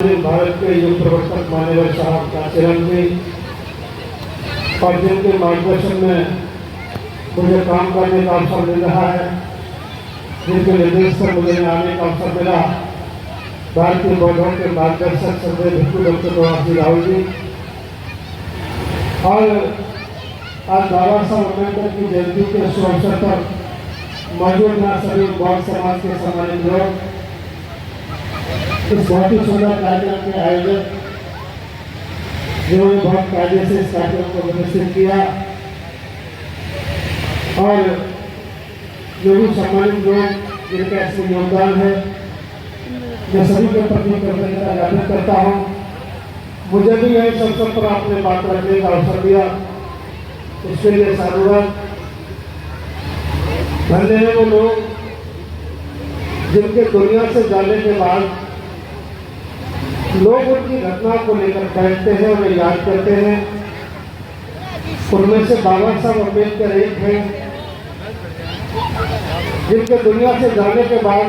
भारत के युग प्रवर्तक मान्यवर साहब काशीराम जी और जिनके मार्गदर्शन में मुझे काम करने का अवसर मिल रहा है, जिनके निर्देश पर मुझे आने का अवसर मिला, भारतीय बौद्धों के मार्गदर्शक संजय भिक्खु डॉक्टर प्रवासी राहुल जी और आज बाबा साहब अम्बेडकर की जयंती के शुभ अवसर पर मौजूद हैं सभी बौद्ध समाज के सम्मानित लोग। इस बहुत ही सुंदर कार्यक्रम के आयोजक जिन्होंने बहुत कायदे से इस कार्यक्रम को व्यवस्थित किया और जो भी सम्मानित लोग जिनका इसमें योगदान है, मैं सभी के प्रति कृतज्ञता ज्ञापित करता हूँ। मुझे भी यही अवसर पर आपने बात रखने का अवसर दिया, इसके लिए साधुवाद। धन्य है वो लोग जिनके दुनिया से जाने के बाद लोग उनकी घटना को लेकर बैठते हैं, उन्हें याद करते हैं। उनमें से बाबा साहब अम्बेडकर एक हैं, जिनके दुनिया से जाने के बाद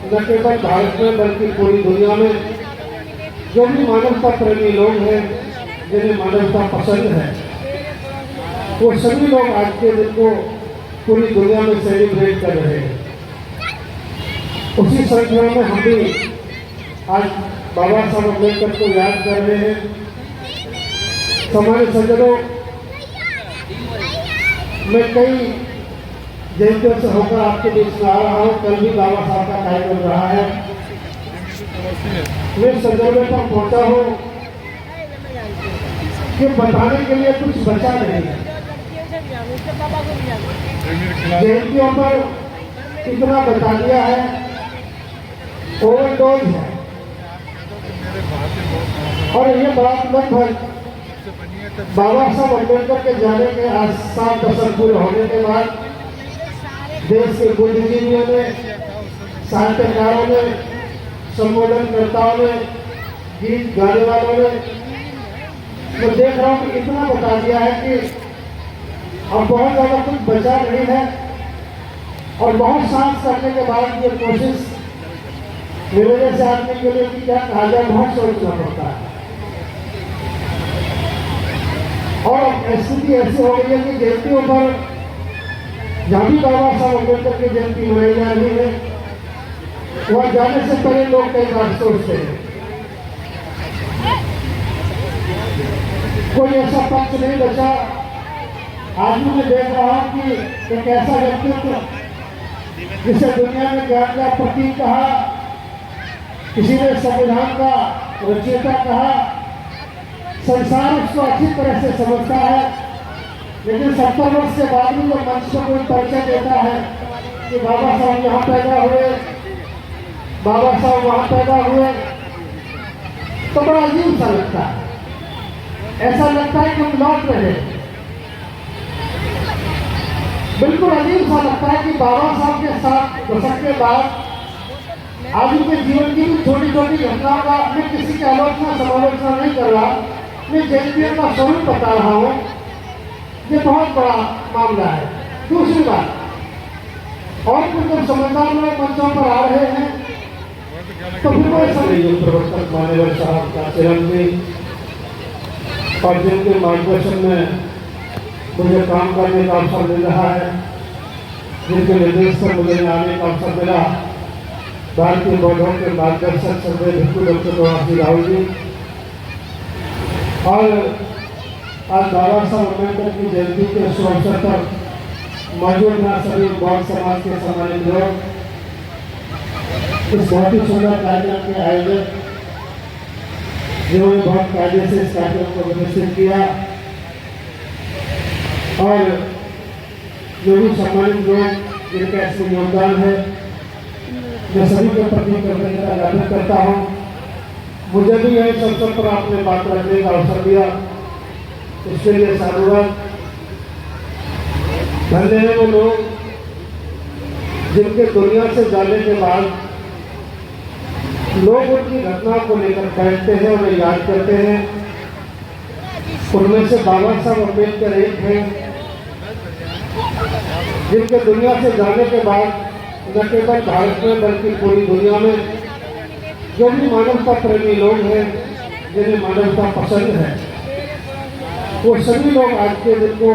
न केवल भारत में बल्कि पूरी दुनिया में जो भी मानवता प्रेमी लोग हैं, जिन्हें मानवता पसंद है, वो सभी लोग आज के दिन को पूरी दुनिया में सेलिब्रेट कर रहे हैं। उसी संख्या में हम भी आज बाबा साहब अम्बेडकर को याद कर रहे हैं। हमारे सज्जनों, मैं कई जयंतियों से होकर आपके बीच में आ रहा हूँ। कल भी बाबा साहब का कार्यक्रम रहा है। मैं सज्जनों तक पहुँचा हूँ कि बताने के लिए कुछ बचा नहीं है। जयंतियों पर इतना बता दिया है, ओवरडोज है। और ये बात लगभग बाबा साहब अम्बेडकर के जाने के आज 7 दशक पूरे होने के बाद देश के बुद्धिजीवियों ने, साहित्यकारों ने, संबोधनकर्ताओं ने, गीत गाने वालों ने, मैं देख रहा हूँ कि इतना बता दिया है कि अब बहुत ज़्यादा कुछ बचा नहीं है। और बहुत सांस करने के बाद ये कोशिश मेरे जैसे आदमी के लिए कि क्या कहा जाए, बहुत सोचना पड़ता है। और स्थिति ऐसी हो गई है कि जयंतियों पर जहाँ भी बाबा साहब अम्बेडकर की जयंती मनाई जा रही है, वहाँ जाने से पहले लोग कई बार सोचते हैं। कोई ऐसा पक्ष नहीं बचा। आज मैं देख रहा हूँ कि एक ऐसा व्यक्तित्व जिसे दुनिया में ज्ञान का प्रतीक कहा, किसी ने संविधान का रचयिता कहा, संसार उसको अच्छी तरह से समझता है। लेकिन 70 वर्ष के बाद भी जो मंच को कोई परिचय देता है कि बाबा साहब यहाँ पैदा हुए, बाबा साहब वहाँ पैदा हुए, तो बड़ा अजीब सा लगता है। ऐसा लगता है कि हम लौट रहे हैं। बिल्कुल अजीब सा लगता है कि बाबा साहब के 7 दशक के बाद आज उनके जीवन की भी छोटी छोटी घटनाओं का मैं किसी की आलोचना समालोचना नहीं कर रहा, मैं जयंतियों का स्वरूप बता रहा हूँ। ये बहुत बड़ा मामला है। दूसरी बात, और कुछ जब समझदार लोग मंचों पर आ रहे हैं तो फिर वो सभी युग प्रवर्तक मान्यवर साहब काशीराम जी और जिनके मार्गदर्शन में मुझे काम करने का अवसर मिल रहा है, जिनके निर्देश पर मुझे आने का अवसर मिला, भारतीय बौद्धों के मार्गदर्शक संजय भिक्खु डॉक्टर प्रवासी राहुल जी और आज बाबा साहब अम्बेडकर की जयंती के शुभ अवसर पर मौजूद हैं सभी बौद्ध समाज के सम्मानित लोग। इस बहुत ही सुंदर कार्यक्रम के आयोजक जिन्होंने बहुत कायदे से इस कार्यक्रम को व्यवस्थित किया और जो भी सम्मानित लोग जिनका इसमें योगदान है, मैं सभी के प्रति कृतज्ञता ज्ञापित करता हूँ। मुझे भी यही अवसर पर आपने बात रखने का अवसर दिया, इसके लिए साधुवाद। धन्य है वो लोग जिनके दुनिया से जाने के बाद लोग उनकी घटना को लेकर बैठते हैं, उन्हें याद करते हैं। उनमें से बाबा साहब अम्बेडकर एक हैं, जिनके दुनिया से जाने के बाद न केवल भारत में बल्कि पूरी दुनिया में जो भी मानवता प्रेमी लोग हैं, जिन्हें मानवता पसंद है, वो सभी लोग आज के दिन को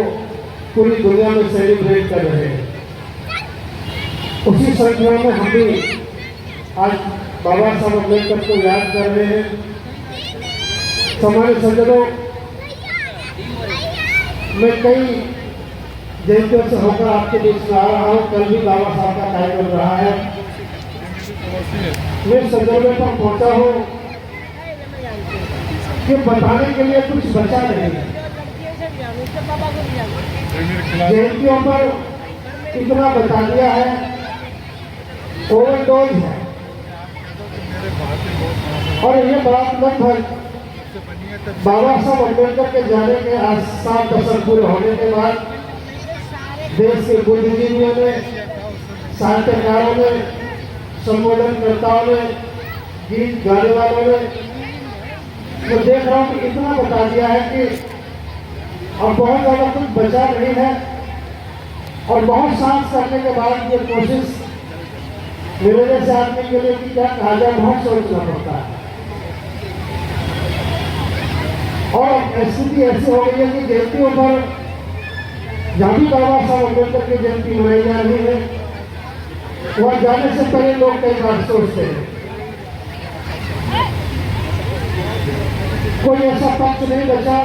पूरी दुनिया में सेलिब्रेट कर रहे हैं। उसी संख्या में हम भी आज बाबा साहब अम्बेडकर को याद कर रहे हैं। हमारे सज्जनों, मैं कई जयंतियों से होकर आपके बीच में आ रहा हूँ। कल भी बाबा साहब का कार्यक्रम रहा है। मैं संदर्भ पर पहुंचा हूँ कि बताने के लिए कुछ बचा नहीं है। जयंतियों पर इतना बता दिया है, ओवरडोज है। और ये बात लगभग बाबा साहब अम्बेडकर के जाने के आज 7 दशक पूरे होने के बाद देश के बुद्धिजीवियों ने, साहित्यकारों ने, संबोधनकर्ताओं ने, गीत गाने वालों ने, मैं देख रहा हूँ कि इतना बता दिया है कि अब बहुत ज़्यादा कुछ बचा नहीं है। और बहुत सांस करने के बाद ये कोशिश मेरे जैसे आदमी के लिए कि क्या कहा जाए, बहुत सोचना पड़ता है। और स्थिति ऐसी हो गई है कि जयंतियों पर जहाँ भी बाबा साहब अम्बेडकर की जयंती मनाई जा रही है, वहाँ जाने से पहले लोग कई बार सोचते हैं। कोई ऐसा पक्ष नहीं बचा।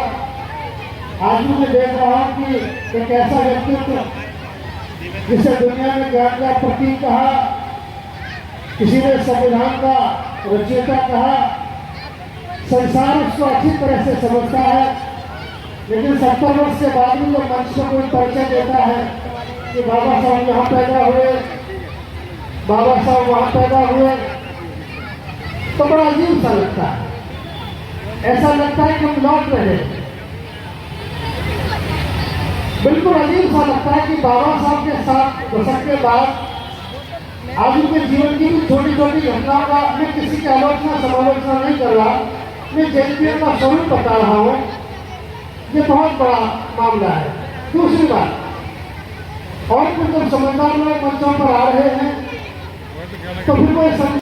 आज भी मैं देख रहा हूँ कि एक ऐसा व्यक्तित्व जिसे दुनिया में ज्ञान का प्रतीक कहा, किसी ने संविधान का रचयिता कहा, संसार उसको अच्छी तरह से समझता है, लेकिन 70 वर्ष के बाद भी जब मंच को कोई परिचय देता है कि बाबा साहब यहाँ पैदा हुए, बाबा साहब वहाँ पैदा हुए, तो बड़ा अजीब सा लगता है। ऐसा लगता है कि हम लौट रहे हैं। बिल्कुल अजीब सा लगता है कि बाबा साहब के 7 दशक के बाद आज उनके जीवन की भी छोटी छोटी घटनाओं का मैं किसी की आलोचना समालोचना नहीं कर रहा, मैं जयंतियों का स्वरूप बता रहा हूँ। ये बहुत बड़ा मामला है। दूसरी बात, और फिर जब समझदार लोग मंचों पर आ रहे हैं तो फिर वो